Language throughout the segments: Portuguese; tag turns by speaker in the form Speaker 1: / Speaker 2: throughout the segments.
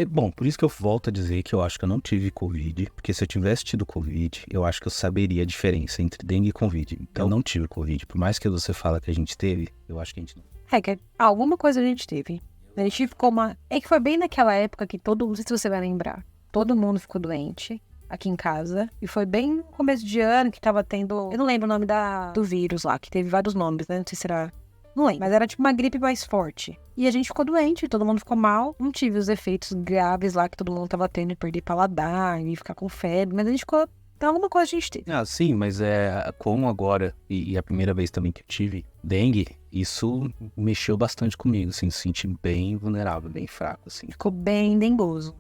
Speaker 1: Bom, por isso que eu volto a dizer que eu acho que eu não tive Covid, porque se eu tivesse tido Covid, eu acho que eu saberia a diferença entre dengue e Covid. Então, eu não tive Covid. Por mais que você fale que a gente teve, eu acho que a gente não.
Speaker 2: Que alguma coisa a gente teve. A gente ficou É que foi bem naquela época que não sei se você vai lembrar, todo mundo ficou doente aqui em casa. E foi bem no começo de ano que tava tendo... Eu não lembro o nome do vírus lá, que teve vários nomes, né? Não sei se era... Não lembro, mas era tipo uma gripe mais forte. E a gente ficou doente, todo mundo ficou mal. Não tive os efeitos graves lá que todo mundo tava tendo, de perder paladar e ficar com febre. Mas a gente ficou... Então alguma coisa a gente teve.
Speaker 1: Sim, mas como agora, e a primeira vez também que eu tive dengue, isso mexeu bastante comigo, assim, senti bem vulnerável, bem fraco, assim.
Speaker 2: Ficou bem dengoso.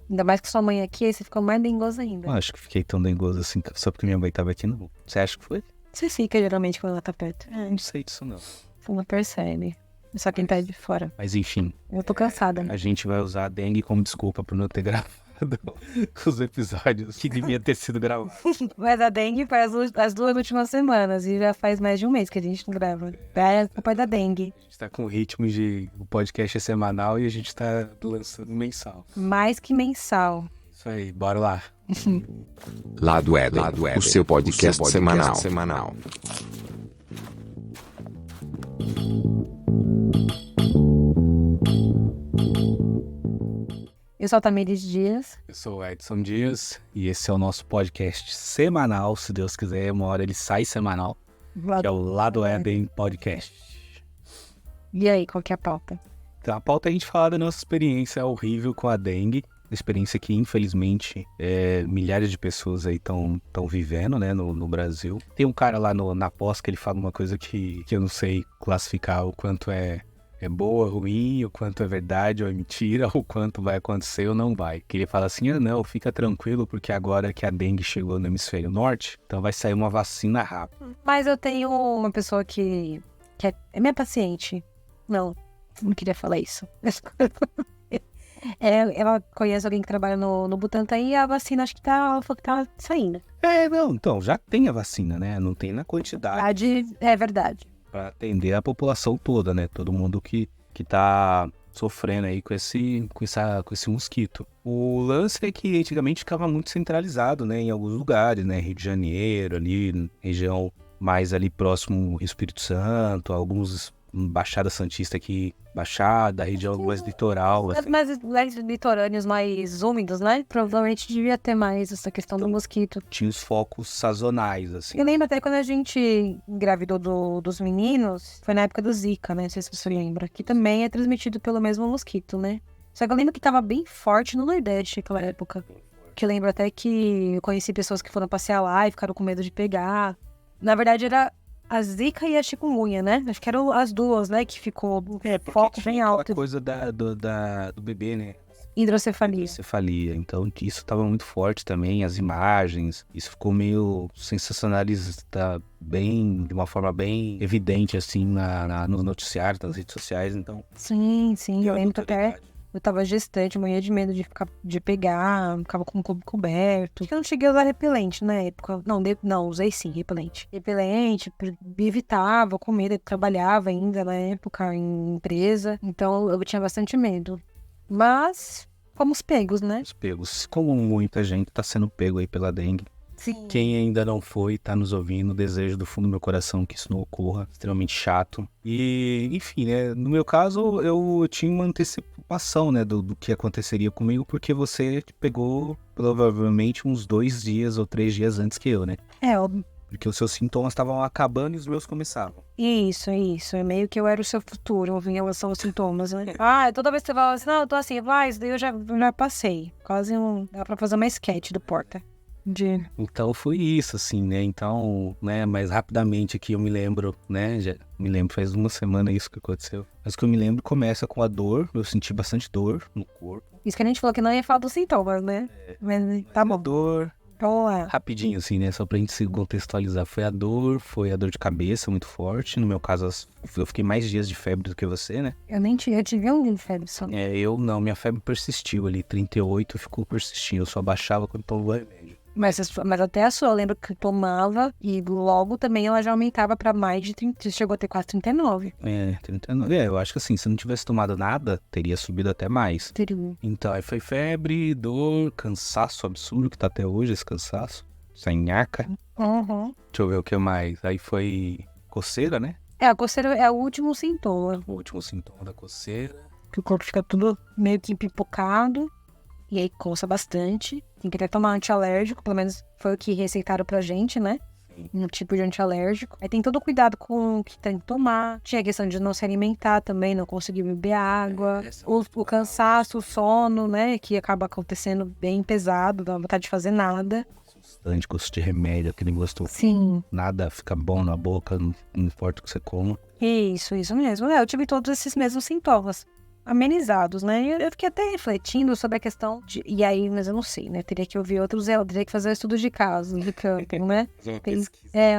Speaker 2: Ainda mais que sua mãe aqui, aí você ficou mais dengoso ainda.
Speaker 1: Eu acho que fiquei tão dengoso assim, só porque minha mãe tava aqui, não. Você acha que foi?
Speaker 2: Você fica geralmente quando ela tá perto.
Speaker 1: Não sei disso, não.
Speaker 2: Você não percebe. É só quem tá de fora.
Speaker 1: Mas enfim.
Speaker 2: Eu tô cansada, né?
Speaker 1: A gente vai usar a dengue como desculpa por não ter gravado os episódios que devia ter sido gravados.
Speaker 2: Mas a dengue faz as 2 últimas semanas e já faz mais de um mês que a gente não grava. É culpa da dengue.
Speaker 1: A gente tá com o ritmo de... O podcast é semanal e a gente tá lançando mensal.
Speaker 2: Mais que mensal.
Speaker 1: Isso aí, bora lá.
Speaker 3: Lado Éden, o seu podcast semanal.
Speaker 2: Eu sou a Tamires Dias.
Speaker 1: Eu sou o Edson Dias e esse é o nosso podcast semanal, se Deus quiser, uma hora ele sai semanal, que é o Lado Éden Podcast.
Speaker 2: E aí, qual que é a pauta?
Speaker 1: Então, a pauta é a gente falar da nossa experiência horrível com a dengue, experiência que, infelizmente, milhares de pessoas aí estão vivendo, né, no Brasil. Tem um cara lá na pós que ele fala uma coisa que eu não sei classificar o quanto é boa, ruim, o quanto é verdade ou é mentira, o quanto vai acontecer ou não vai. Que ele fala assim, não, fica tranquilo, porque agora que a dengue chegou no hemisfério norte, então vai sair uma vacina rápida.
Speaker 2: Mas eu tenho uma pessoa que é minha paciente. Não queria falar isso. Ela conhece alguém que trabalha no Butantan e a vacina acho que ela falou que tá saindo.
Speaker 1: Não, então, já tem a vacina, né? Não tem na quantidade.
Speaker 2: É verdade.
Speaker 1: Para atender a população toda, né? Todo mundo que tá sofrendo aí com esse mosquito. O lance é que antigamente ficava muito centralizado, né? Em alguns lugares, né? Rio de Janeiro, ali, região mais ali próximo ao Espírito Santo, alguns Baixada Santista aqui, Baixada, região mais litoral. Assim.
Speaker 2: Mas litorâneos mais úmidos, né? Provavelmente devia ter mais essa questão do mosquito.
Speaker 1: Tinha os focos sazonais, assim.
Speaker 2: Eu lembro até quando a gente engravidou dos meninos, foi na época do Zika, né? Não sei se você lembra. Que também é transmitido pelo mesmo mosquito, né? Só que eu lembro que tava bem forte no Nordeste naquela época. Que eu lembro até que eu conheci pessoas que foram passear lá e ficaram com medo de pegar. Na verdade, era a Zika e a chikungunya, né? Acho que eram as duas, né? Que ficou foco bem alto.
Speaker 1: Coisa do bebê, né?
Speaker 2: Hidrocefalia.
Speaker 1: Então isso estava muito forte também, as imagens. Isso ficou meio sensacionalista, de uma forma bem evidente, assim, nos noticiários, nas redes sociais, então...
Speaker 2: Sim, eu lembro até... Eu tava gestante, morria de medo de pegar, ficava com o corpo coberto. Acho que eu não cheguei a usar repelente na época. Não, usei sim, repelente. Repelente, evitava, com medo, eu trabalhava ainda na época em empresa. Então eu tinha bastante medo. Mas fomos pegos, né?
Speaker 1: Como muita gente tá sendo pego aí pela dengue.
Speaker 2: Sim.
Speaker 1: Quem ainda não foi, tá nos ouvindo, desejo do fundo do meu coração que isso não ocorra, extremamente chato. E, enfim, né, no meu caso, eu tinha uma antecipação, né, do que aconteceria comigo, porque você pegou provavelmente uns 2 dias ou 3 dias antes que eu, né?
Speaker 2: Óbvio.
Speaker 1: Porque os seus sintomas estavam acabando e os meus começavam.
Speaker 2: Isso. É meio que eu era o seu futuro em relação aos sintomas, né? Toda vez que você fala assim, não, eu tô assim, isso daí eu já passei. Quase dá pra fazer uma sketch do Porta.
Speaker 1: Então foi isso, assim, né? Então, né, mais rapidamente aqui eu me lembro, né? Já me lembro, faz 1 semana isso que aconteceu. Mas o que eu me lembro começa com a dor, eu senti bastante dor no corpo.
Speaker 2: Isso que a gente falou que não ia falar dos sintomas, né? Mas tá bom.
Speaker 1: Dor.
Speaker 2: Vamos lá.
Speaker 1: Rapidinho, assim, né? Só pra gente se contextualizar. Foi a dor de cabeça muito forte. No meu caso, eu fiquei mais dias de febre do que você, né?
Speaker 2: Eu tive um dia de febre só.
Speaker 1: Eu não, minha febre persistiu ali. 38 ficou persistindo. Eu só baixava quando tomava remédio.
Speaker 2: Mas até a sua, eu lembro que tomava e logo também ela já aumentava pra mais de 30, chegou a ter quase 39.
Speaker 1: 39. Eu acho que assim, se não tivesse tomado nada, teria subido até mais.
Speaker 2: Teria.
Speaker 1: Então, aí foi febre, dor, cansaço absurdo, que tá até hoje esse cansaço. Sem nhaca.
Speaker 2: Uhum.
Speaker 1: Deixa eu ver o que mais. Aí foi coceira, né?
Speaker 2: A coceira é o último sintoma.
Speaker 1: O último sintoma da coceira.
Speaker 2: Que o corpo fica tudo meio que empipocado. E aí coça bastante. Tem que até tomar antialérgico, pelo menos foi o que receitaram pra gente, né?
Speaker 1: Sim.
Speaker 2: Um tipo de antialérgico. Aí tem todo o cuidado com o que tem que tomar. Tinha a questão de não se alimentar também, não conseguir beber água. O cansaço, o sono, né? Que acaba acontecendo bem pesado, dá vontade de fazer nada.
Speaker 1: Constante, gosto de remédio, aquele gosto.
Speaker 2: Sim.
Speaker 1: Nada fica bom na boca, não importa o que você coma.
Speaker 2: Isso mesmo. Eu tive todos esses mesmos sintomas amenizados, né? E eu fiquei até refletindo sobre a questão de... E aí, mas eu não sei, né? Teria que ouvir outros... Eu teria que fazer um estudo de caso, de campo, né?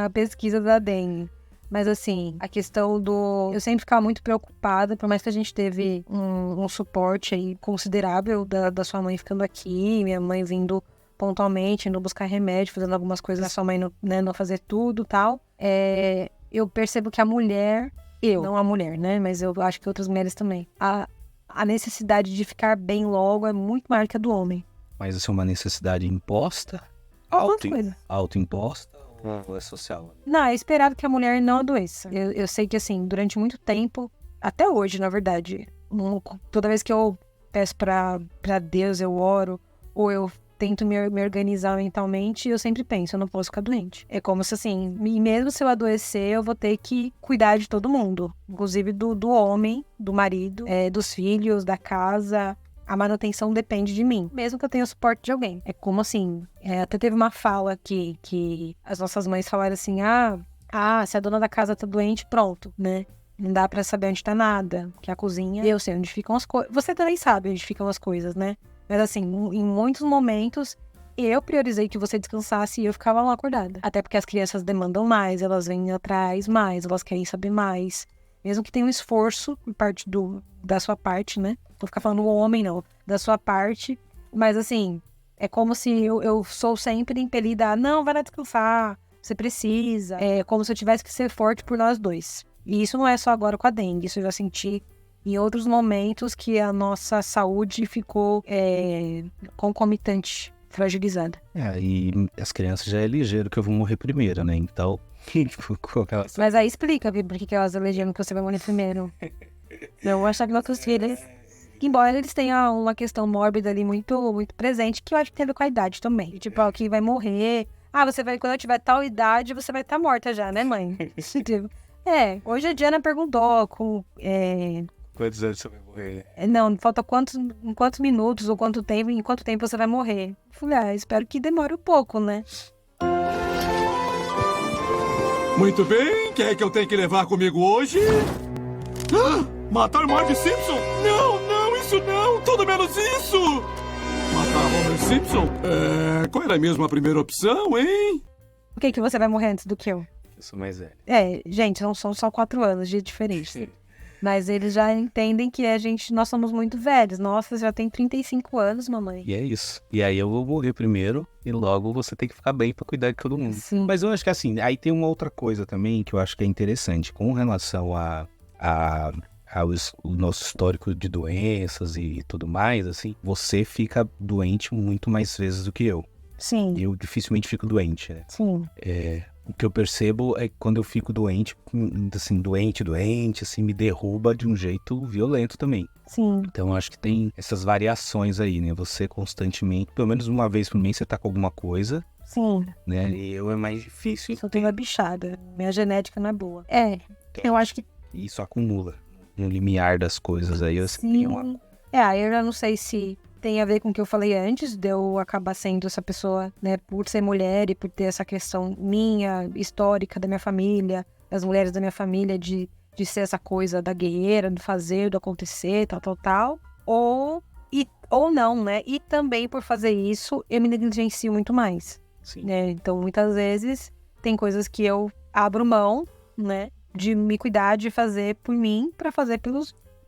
Speaker 2: A pesquisa da dengue. Mas assim, a questão do... Eu sempre ficava muito preocupada, por mais que a gente teve um suporte aí considerável da sua mãe ficando aqui, minha mãe vindo pontualmente, indo buscar remédio, fazendo algumas coisas, a sua mãe não fazer tudo e tal. Eu percebo que a mulher... não a mulher, né? Mas eu acho que outras mulheres também. A necessidade de ficar bem logo é muito maior que a do homem.
Speaker 1: Mas isso é uma necessidade imposta?
Speaker 2: Algumas coisas.
Speaker 1: Autoimposta ou é social?
Speaker 2: Não, é esperado que a mulher não adoeça. Eu sei que, assim, durante muito tempo, até hoje, na verdade, toda vez que eu peço pra Deus, eu oro, ou eu tento me organizar mentalmente, eu sempre penso, eu não posso ficar doente. É como se, assim, e mesmo se eu adoecer, eu vou ter que cuidar de todo mundo. Inclusive do homem, do marido, dos filhos, da casa. A manutenção depende de mim, mesmo que eu tenha o suporte de alguém. É como assim, até teve uma fala que as nossas mães falaram assim, se a dona da casa tá doente, pronto, né? Não dá pra saber onde tá nada, que a cozinha, eu sei onde ficam as coisas. Você também sabe onde ficam as coisas, né? Mas assim, em muitos momentos, eu priorizei que você descansasse e eu ficava lá acordada. Até porque as crianças demandam mais, elas vêm atrás mais, elas querem saber mais. Mesmo que tenha um esforço por parte da sua parte, né? Não vou ficar falando o homem, não. Da sua parte. Mas assim, é como se eu sou sempre impelida a, não, vai lá descansar, você precisa. É como se eu tivesse que ser forte por nós dois. E isso não é só agora com a dengue, isso eu já senti em outros momentos que a nossa saúde ficou concomitante, fragilizada.
Speaker 1: E as crianças já é ligeiro que eu vou morrer primeiro, né? Então,
Speaker 2: Mas aí explica, Vi, por que elas elegeram que você vai morrer primeiro. Eu vou achar que nossos filhos, embora eles tenham uma questão mórbida ali muito, muito presente, que eu acho que tem a ver com a idade também. Tipo, que vai morrer. Você vai, quando eu tiver tal idade, você vai estar morta já, né, mãe? Hoje a Diana perguntou
Speaker 1: quantos anos você vai morrer?
Speaker 2: Não, falta em quantos minutos ou em quanto tempo você vai morrer. Eu falei, espero que demore um pouco, né?
Speaker 4: Muito bem, quem é que eu tenho que levar comigo hoje? Matar Marge Simpson? Não, isso não, tudo menos isso! Matar Homer Simpson? Qual era mesmo a primeira opção, hein?
Speaker 2: Por que você vai morrer antes do que eu?
Speaker 1: Eu sou mais velho.
Speaker 2: Gente, não são só 4 anos de diferença. Mas eles já entendem que nós somos muito velhos. Nossa, já tem 35 anos, mamãe.
Speaker 1: E é isso. E aí eu vou morrer primeiro e logo você tem que ficar bem pra cuidar de todo mundo.
Speaker 2: Sim.
Speaker 1: Mas eu acho que assim, aí tem uma outra coisa também que eu acho que é interessante. Com relação ao nosso histórico de doenças e tudo mais, assim, você fica doente muito mais vezes do que eu.
Speaker 2: Sim.
Speaker 1: Eu dificilmente fico doente, né?
Speaker 2: Sim.
Speaker 1: O que eu percebo é que quando eu fico doente, assim, doente, assim, me derruba de um jeito violento também.
Speaker 2: Sim.
Speaker 1: Então, eu acho que tem essas variações aí, né? Você constantemente, pelo menos uma vez por mês, você tá com alguma coisa.
Speaker 2: Sim.
Speaker 1: Né? E eu é mais difícil.
Speaker 2: Só tenho uma bichada. Minha genética não é boa. Eu acho que...
Speaker 1: E isso acumula no limiar das coisas aí.
Speaker 2: Sim. Eu já não sei se tem a ver com o que eu falei antes, de eu acabar sendo essa pessoa, né, por ser mulher e por ter essa questão minha, histórica, da minha família, das mulheres da minha família, de ser essa coisa da guerreira, do fazer, do acontecer, tal. Ou não, né? E também por fazer isso, eu me negligencio muito mais.
Speaker 1: Sim.
Speaker 2: Né? Então, muitas vezes, tem coisas que eu abro mão, né, de me cuidar, de fazer por mim, pra fazer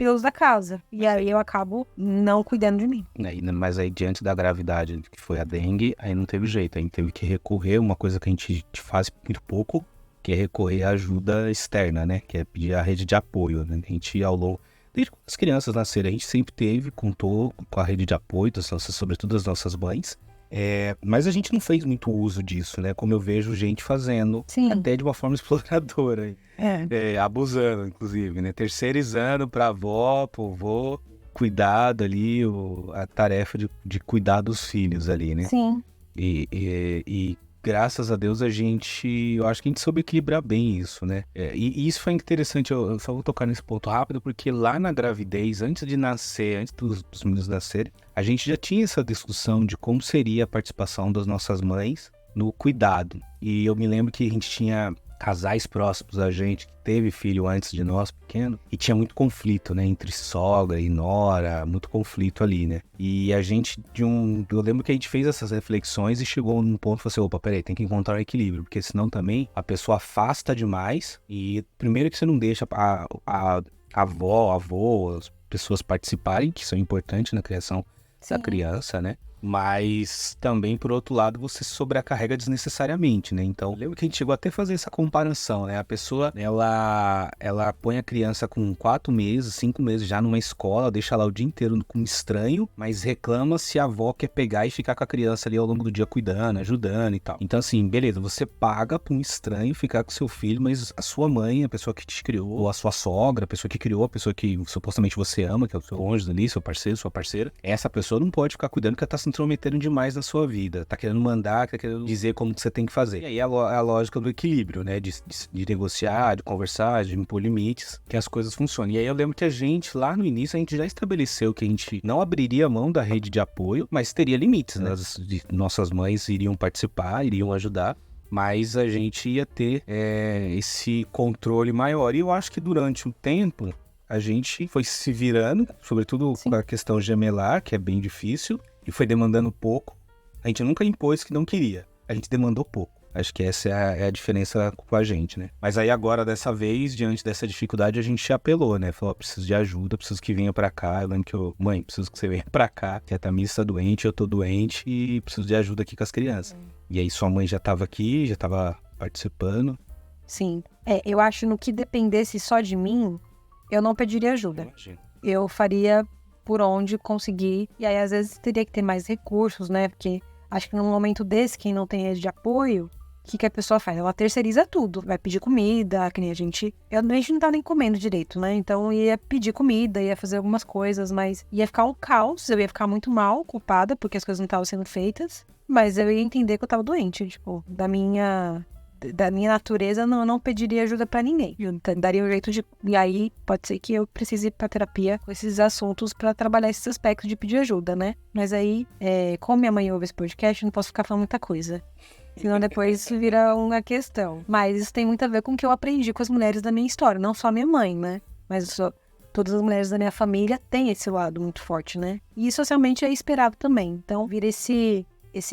Speaker 2: pelos da casa. E aí eu acabo não cuidando de mim.
Speaker 1: Mas aí, diante da gravidade que foi a dengue, aí não teve jeito. Aí teve que recorrer, uma coisa que a gente faz muito pouco, que é recorrer à ajuda externa, né? Que é pedir a rede de apoio, né? A gente, ao longo... Desde quando as crianças nasceram, a gente sempre contou com a rede de apoio, sobretudo das nossas mães. Mas a gente não fez muito uso disso, né? Como eu vejo gente fazendo,
Speaker 2: Sim.
Speaker 1: até de uma forma exploradora. Abusando, inclusive, né? Terceirizando pra avó, pro vô, cuidado ali, a tarefa de cuidar dos filhos ali, né?
Speaker 2: Sim.
Speaker 1: E graças a Deus eu acho que a gente soube equilibrar bem isso, né? E isso foi interessante, eu só vou tocar nesse ponto rápido, porque lá na gravidez, antes dos meninos nascerem, a gente já tinha essa discussão de como seria a participação das nossas mães no cuidado. E eu me lembro que a gente tinha casais próximos a gente, que teve filho antes de nós, pequeno, e tinha muito conflito, né, entre sogra e nora, muito conflito ali, né, e a gente, eu lembro que a gente fez essas reflexões e chegou num ponto e falou assim, opa, peraí, tem que encontrar um equilíbrio, porque senão também a pessoa afasta demais, e primeiro que você não deixa a avó, avô, as pessoas participarem, que são importantes na criação da criança, né, mas também, por outro lado, você se sobrecarrega desnecessariamente, né? Então, lembro que a gente chegou até a fazer essa comparação, né? A pessoa, ela põe a criança com 4 meses, 5 meses já numa escola, deixa lá o dia inteiro com um estranho, mas reclama se a avó quer pegar e ficar com a criança ali ao longo do dia cuidando, ajudando e tal. Então, assim, beleza, você paga pra um estranho ficar com seu filho, mas a sua mãe, a pessoa que te criou, ou a sua sogra, a pessoa que criou, a pessoa que supostamente você ama, que é o seu cônjuge ali, seu parceiro, sua parceira, essa pessoa não pode ficar cuidando porque ela tá se intrometendo demais na sua vida, tá querendo mandar, tá querendo dizer como que você tem que fazer. E aí é a lógica do equilíbrio, né, de negociar, de conversar, de impor limites, que as coisas funcionem. E aí eu lembro que a gente, lá no início, a gente já estabeleceu que a gente não abriria mão da rede de apoio, mas teria limites, né? Nossas mães iriam participar, iriam ajudar, mas a gente ia ter esse controle maior. E eu acho que durante um tempo, a gente foi se virando, sobretudo com a questão gemelar, que é bem difícil, e foi demandando pouco. A gente nunca impôs que não queria, a gente demandou pouco. Acho que essa é a diferença com a gente, né? Mas aí agora, dessa vez, diante dessa dificuldade, a gente apelou, né? Falou, preciso de ajuda, preciso que venha pra cá. Eu lembro que mãe, preciso que você venha pra cá, que a Tamires tá doente, eu tô doente e preciso de ajuda aqui com as crianças. E aí sua mãe já tava aqui, já tava participando.
Speaker 2: Sim. Eu acho no que dependesse só de mim, eu não pediria ajuda.
Speaker 1: Imagina.
Speaker 2: Eu faria por onde conseguir. E aí, às vezes, teria que ter mais recursos, né? Porque acho que num momento desse, quem não tem rede de apoio, o que a pessoa faz? Ela terceiriza tudo. Vai pedir comida, que nem a gente não tá nem comendo direito, né? Então, ia pedir comida, ia fazer algumas coisas, mas ia ficar um caos. Eu ia ficar muito mal, culpada, porque as coisas não estavam sendo feitas. Mas eu ia entender que eu tava doente, tipo, da minha natureza, não pediria ajuda pra ninguém. Eu daria um jeito de... E aí, pode ser que eu precise ir pra terapia com esses assuntos pra trabalhar esses aspectos de pedir ajuda, né? Mas aí, como minha mãe ouve esse podcast, eu não posso ficar falando muita coisa. Senão depois isso vira uma questão. Mas isso tem muito a ver com o que eu aprendi com as mulheres da minha história. Não só a minha mãe, né? Mas todas as mulheres da minha família têm esse lado muito forte, né? E socialmente é esperado também. Então, vira esse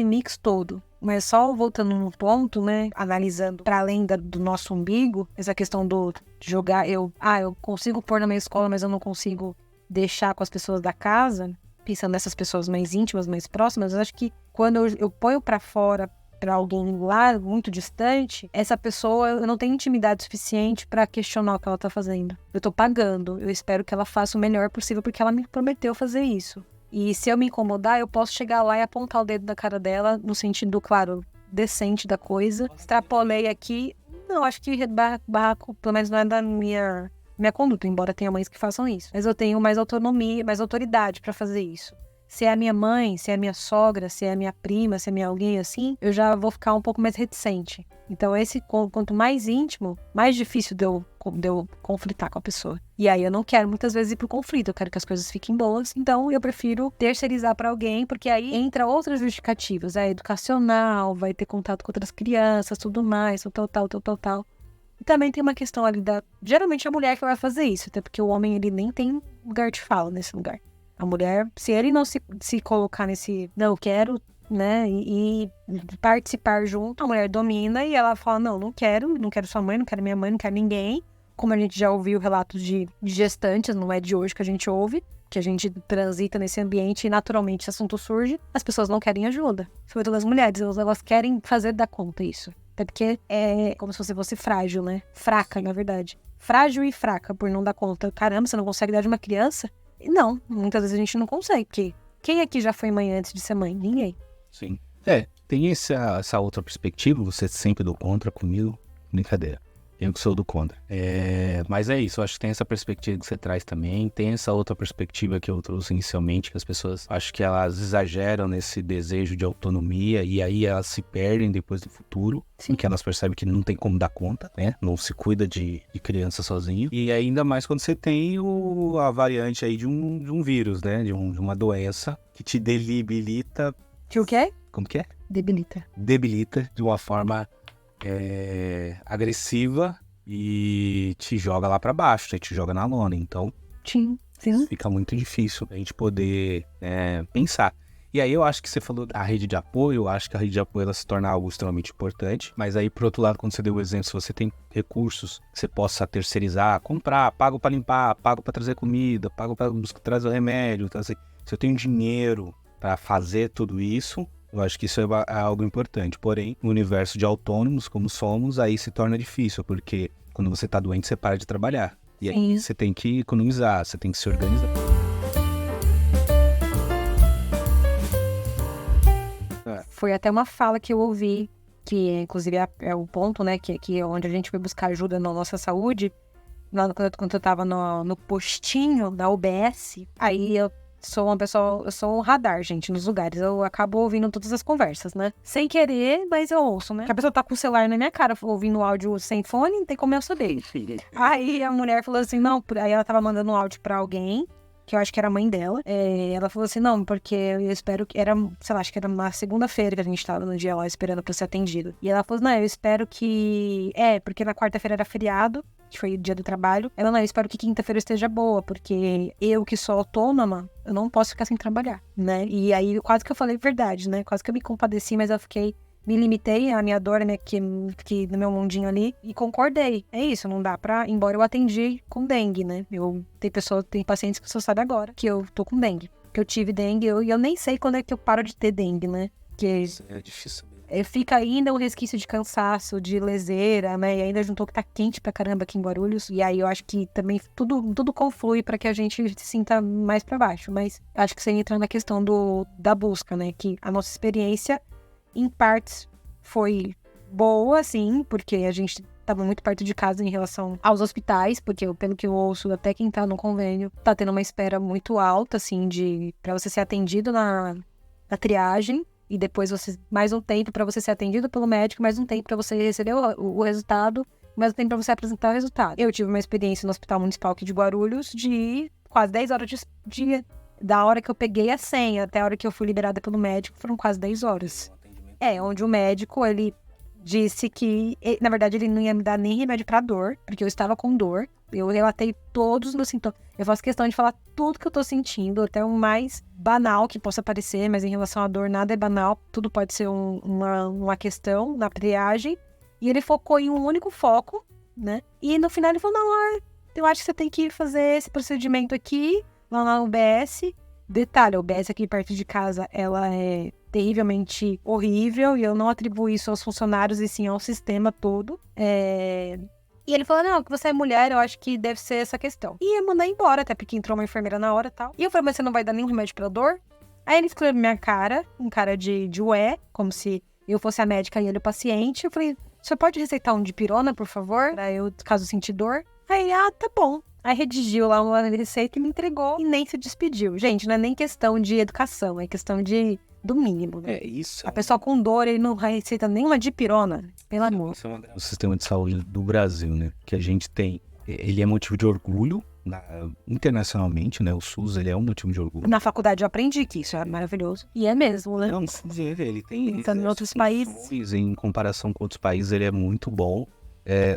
Speaker 2: mix todo. Mas só voltando num ponto, né, analisando para além do nosso umbigo, essa questão de jogar, eu consigo pôr na minha escola, mas eu não consigo deixar com as pessoas da casa, pensando nessas pessoas mais íntimas, mais próximas, eu acho que quando eu ponho para fora para alguém lá, muito distante, essa pessoa, eu não tenho intimidade suficiente para questionar o que ela tá fazendo. Eu tô pagando, eu espero que ela faça o melhor possível, porque ela me prometeu fazer isso. E se eu me incomodar, eu posso chegar lá e apontar o dedo na cara dela, no sentido, claro, decente da coisa. Extrapolei aqui. Não, acho que barraco, pelo menos não é da minha conduta, embora tenha mães que façam isso. Mas eu tenho mais autonomia, mais autoridade pra fazer isso. Se é a minha mãe, se é a minha sogra, se é a minha prima, se é alguém assim, eu já vou ficar um pouco mais reticente. Então, quanto mais íntimo, mais difícil de eu conflitar com a pessoa. E aí eu não quero muitas vezes ir pro conflito, eu quero que as coisas fiquem boas. Então, eu prefiro terceirizar pra alguém, porque aí entra outras justificativas. É educacional, vai ter contato com outras crianças, tudo mais, tal. E também tem uma questão ali geralmente é a mulher que vai fazer isso, até porque o homem, ele nem tem lugar de fala nesse lugar. A mulher, se ele não se colocar nesse, não, eu quero, né, e participar junto, a mulher domina e ela fala, não quero sua mãe, não quero minha mãe, não quero ninguém. como a gente já ouviu relatos de gestantes, não é de hoje que a gente ouve, que a gente transita nesse ambiente e naturalmente esse assunto surge, as pessoas não querem ajuda. Sobretudo as mulheres, elas querem fazer dar conta isso. Até porque é como se você fosse frágil, né? Fraca, na verdade. Frágil e fraca por não dar conta. Caramba, você não consegue dar de uma criança? E não, muitas vezes a gente não consegue, porque quem aqui já foi mãe antes de ser mãe? Ninguém.
Speaker 1: Sim. Tem essa outra perspectiva, você sempre do contra comigo, brincadeira. Eu que sou do contra. Mas é isso, eu acho que tem essa perspectiva que você traz também, tem essa outra perspectiva que eu trouxe inicialmente, que as pessoas, acho que elas exageram nesse desejo de autonomia e aí elas se perdem depois do futuro,
Speaker 2: Sim.
Speaker 1: porque elas percebem que não tem como dar conta, né? Não se cuida de criança sozinho. E ainda mais quando você tem a variante aí de um vírus, né? De uma doença que te debilita.
Speaker 2: Que o quê?
Speaker 1: Como que é?
Speaker 2: Debilita.
Speaker 1: Debilita de uma forma agressiva e te joga lá pra baixo, te joga na lona. Então,
Speaker 2: Sim.
Speaker 1: fica muito difícil a gente poder pensar. E aí eu acho que você falou da rede de apoio, eu acho que a rede de apoio ela se torna algo extremamente importante, mas aí, por outro lado, quando você deu o exemplo, se você tem recursos que você possa terceirizar, comprar, pago pra limpar, pago pra trazer comida, pago pra trazer o remédio, então, assim, se eu tenho dinheiro pra fazer tudo isso, eu acho que isso é algo importante. Porém, no universo de autônomos, como somos, aí se torna difícil, porque quando você tá doente, você para de trabalhar. E aí você tem que economizar, você tem que se organizar.
Speaker 2: Foi até uma fala que eu ouvi, que inclusive é o ponto, né, que é onde a gente foi buscar ajuda na nossa saúde, quando eu tava no postinho da UBS, aí eu sou uma pessoa, eu sou um radar, gente, nos lugares. Eu acabo ouvindo todas as conversas, né? Sem querer, mas eu ouço, né? Que a pessoa tá com o celular na minha cara, ouvindo o áudio sem fone, não tem como eu saber. Aí a mulher falou assim, não, aí ela tava mandando um áudio pra alguém, que eu acho que era a mãe dela. Ela falou assim, não, porque eu espero que era, sei lá, acho que era uma segunda-feira que a gente tava no dia lá esperando pra ser atendido. E ela falou, não, eu espero que... porque na quarta-feira era feriado, que foi o dia do trabalho. Ela, não, eu espero que quinta-feira esteja boa, porque eu que sou autônoma, eu não posso ficar sem trabalhar, né? E aí quase que eu falei verdade, né? Quase que eu me compadeci, mas eu me limitei à minha dor, né, que no meu mundinho ali, e concordei. É isso, não dá pra... Embora eu atendi com dengue, né? Tem pacientes que só sabem agora que eu tô com dengue. Que eu tive dengue, e eu nem sei quando é que eu paro de ter dengue, né? Porque
Speaker 1: É difícil.
Speaker 2: fica ainda um resquício de cansaço, de leseira, né? E ainda juntou que tá quente pra caramba aqui em Guarulhos. E aí eu acho que também tudo conflui pra que a gente se sinta mais pra baixo. Mas acho que você entra na questão da busca, né? Que a nossa experiência, em partes, foi boa, sim, porque a gente tava muito perto de casa em relação aos hospitais, porque pelo que eu ouço, até quem tá no convênio tá tendo uma espera muito alta, assim, pra você ser atendido na triagem. E depois mais um tempo para você ser atendido pelo médico, mais um tempo para você receber o resultado, mais um tempo para você apresentar o resultado. Eu tive uma experiência no Hospital Municipal aqui de Guarulhos de quase 10 horas da hora que eu peguei a senha até a hora que eu fui liberada pelo médico, foram quase 10 horas. Onde o médico, ele disse que, na verdade, ele não ia me dar nem remédio pra dor, porque eu estava com dor. Eu relatei todos os meus sintomas. Eu faço questão de falar tudo que eu tô sentindo, até o mais banal que possa parecer, mas em relação à dor, nada é banal. Tudo pode ser uma questão na triagem. E ele focou em um único foco, né? E no final ele falou, não, eu acho que você tem que fazer esse procedimento aqui, lá na UBS. Detalhe, a UBS aqui perto de casa, ela é terrivelmente horrível e eu não atribuo isso aos funcionários e sim ao sistema todo. E ele falou, não, que você é mulher, eu acho que deve ser essa questão. E ia mandar embora, até porque entrou uma enfermeira na hora e tal. E eu falei, mas você não vai dar nenhum remédio pra dor? Aí ele escreveu minha cara, um cara de ué, como se eu fosse a médica e ele o paciente. Eu falei, você pode receitar um dipirona, por favor? Pra eu, caso sentir dor? Aí, tá bom. Aí redigiu lá uma receita e me entregou e nem se despediu. Gente, não é nem questão de educação, é questão do mínimo. Né?
Speaker 1: Isso.
Speaker 2: A pessoa com dor, ele não receita nenhuma dipirona, pelo amor.
Speaker 1: O sistema de saúde do Brasil, né? Que a gente tem, ele é motivo de orgulho internacionalmente, né? O SUS, ele é um motivo de orgulho.
Speaker 2: Na faculdade eu aprendi que isso é maravilhoso. E é mesmo, né?
Speaker 1: Não se dizer, ele tem...
Speaker 2: Então, em outros países...
Speaker 1: Em comparação com outros países, ele é muito bom.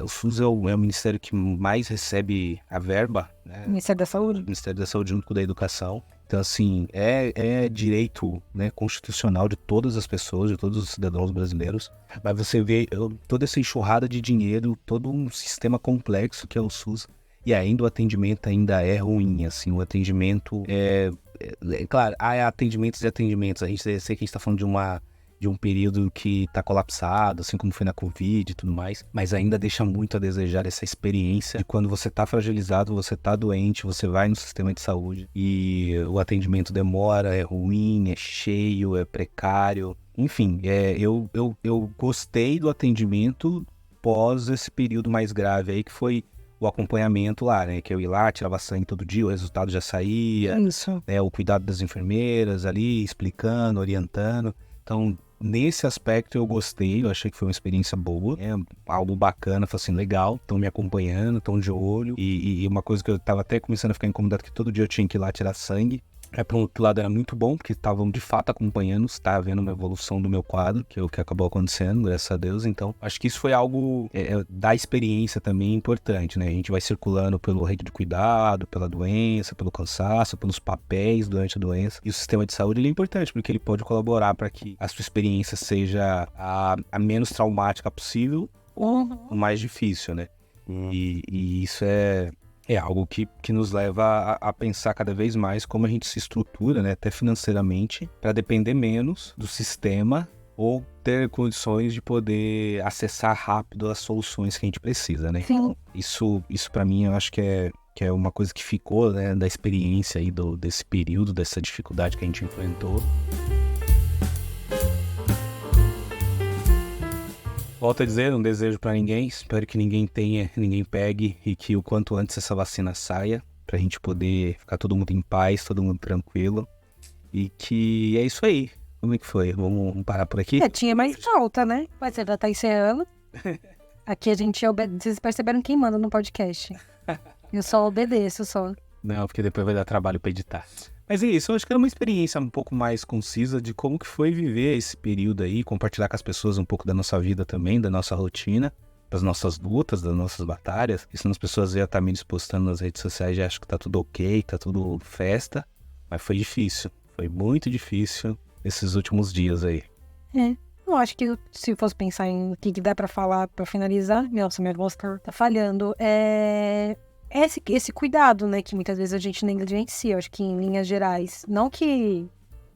Speaker 1: O SUS é o ministério que mais recebe a verba, né?
Speaker 2: Ministério da Saúde.
Speaker 1: Ministério da Saúde junto com o da Educação. Então, assim, é direito, né, constitucional de todas as pessoas, de todos os cidadãos brasileiros. Mas você vê toda essa enxurrada de dinheiro, todo um sistema complexo que é o SUS, e ainda o atendimento ainda é ruim, assim, o atendimento claro, há atendimentos e atendimentos. A gente sei que a gente está falando de um período que está colapsado, assim como foi na Covid e tudo mais, mas ainda deixa muito a desejar essa experiência de quando você está fragilizado, você está doente, você vai no sistema de saúde e o atendimento demora, é ruim, é cheio, é precário. Enfim, eu gostei do atendimento pós esse período mais grave aí, que foi o acompanhamento lá, né? Que eu ia lá, tirava sangue todo dia, o resultado já saía.
Speaker 2: Isso.
Speaker 1: Né, o cuidado das enfermeiras ali, explicando, orientando. Então, nesse aspecto eu gostei, eu achei que foi uma experiência boa, algo bacana, foi assim, legal, estão me acompanhando, estão de olho, e uma coisa que eu tava até começando a ficar incomodado, que todo dia eu tinha que ir lá tirar sangue. Por um outro lado era muito bom, porque estavam de fato acompanhando, estava vendo uma evolução do meu quadro, que acabou acontecendo, graças a Deus. Então, acho que isso foi algo da experiência também importante, né? A gente vai circulando pela rede de cuidado, pela doença, pelo cansaço, pelos papéis durante a doença. E o sistema de saúde ele é importante, porque ele pode colaborar para que a sua experiência seja a menos traumática possível, ou o mais difícil, né? E isso é algo que nos leva a pensar cada vez mais como a gente se estrutura, né, até financeiramente, para depender menos do sistema ou ter condições de poder acessar rápido as soluções que a gente precisa, né?
Speaker 2: Sim.
Speaker 1: Isso para mim, eu acho que é uma coisa que ficou, né, da experiência aí desse período, dessa dificuldade que a gente enfrentou. Volto a dizer, não desejo pra ninguém, espero que ninguém pegue e que o quanto antes essa vacina saia, pra gente poder ficar todo mundo em paz, todo mundo tranquilo. E que é isso aí. Como é que foi? Vamos parar por aqui?
Speaker 2: Tinha mais falta, né? Mas você já tá encerrando. Aqui a gente vocês perceberam quem manda no podcast. Eu só obedeço, só.
Speaker 1: Não, porque depois vai dar trabalho pra editar. Mas é isso, eu acho que era uma experiência um pouco mais concisa de como que foi viver esse período aí, compartilhar com as pessoas um pouco da nossa vida também, da nossa rotina, das nossas lutas, das nossas batalhas. E se as pessoas já estar me postando nas redes sociais, já acho que tá tudo ok, tá tudo festa. Mas foi difícil, foi muito difícil esses últimos dias aí.
Speaker 2: Eu acho que se fosse pensar em o que dá pra falar pra finalizar, nossa, minha voz tá falhando, esse cuidado, né, que muitas vezes a gente negligencia, eu acho que em linhas gerais. Não que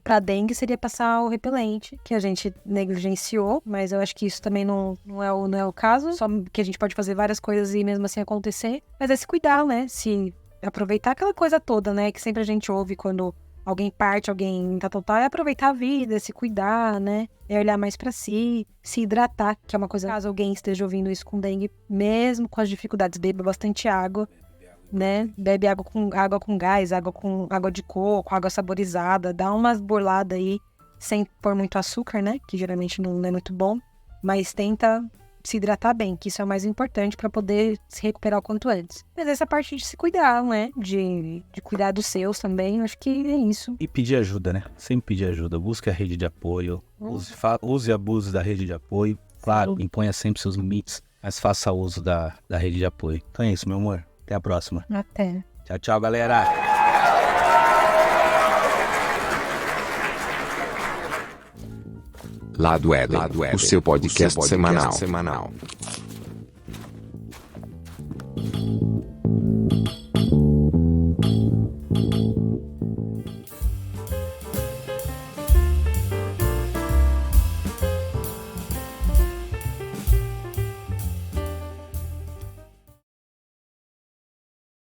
Speaker 2: pra dengue seria passar o repelente, que a gente negligenciou, mas eu acho que isso também não é o caso, só que a gente pode fazer várias coisas e mesmo assim acontecer. Mas é se cuidar, né, se aproveitar aquela coisa toda, né, que sempre a gente ouve quando alguém parte, alguém é aproveitar a vida, se cuidar, né, é olhar mais pra si, se hidratar, que é uma coisa, caso alguém esteja ouvindo isso com dengue, mesmo com as dificuldades, beba bastante água, né? Bebe água com gás, água de coco, água saborizada, dá umas burladas aí, sem pôr muito açúcar, né? Que geralmente não é muito bom, mas tenta se hidratar bem, que isso é o mais importante para poder se recuperar o quanto antes. Mas essa parte de se cuidar, né? De cuidar dos seus também, eu acho que é isso.
Speaker 1: E pedir ajuda, né? Sempre pedir ajuda, busque a rede de apoio, use e abuse da rede de apoio. Claro, imponha sempre seus limites, mas faça uso da rede de apoio. Então é isso, meu amor. Até a próxima.
Speaker 2: Até.
Speaker 1: Tchau, tchau, galera.
Speaker 3: Lado Éden, o seu podcast semanal.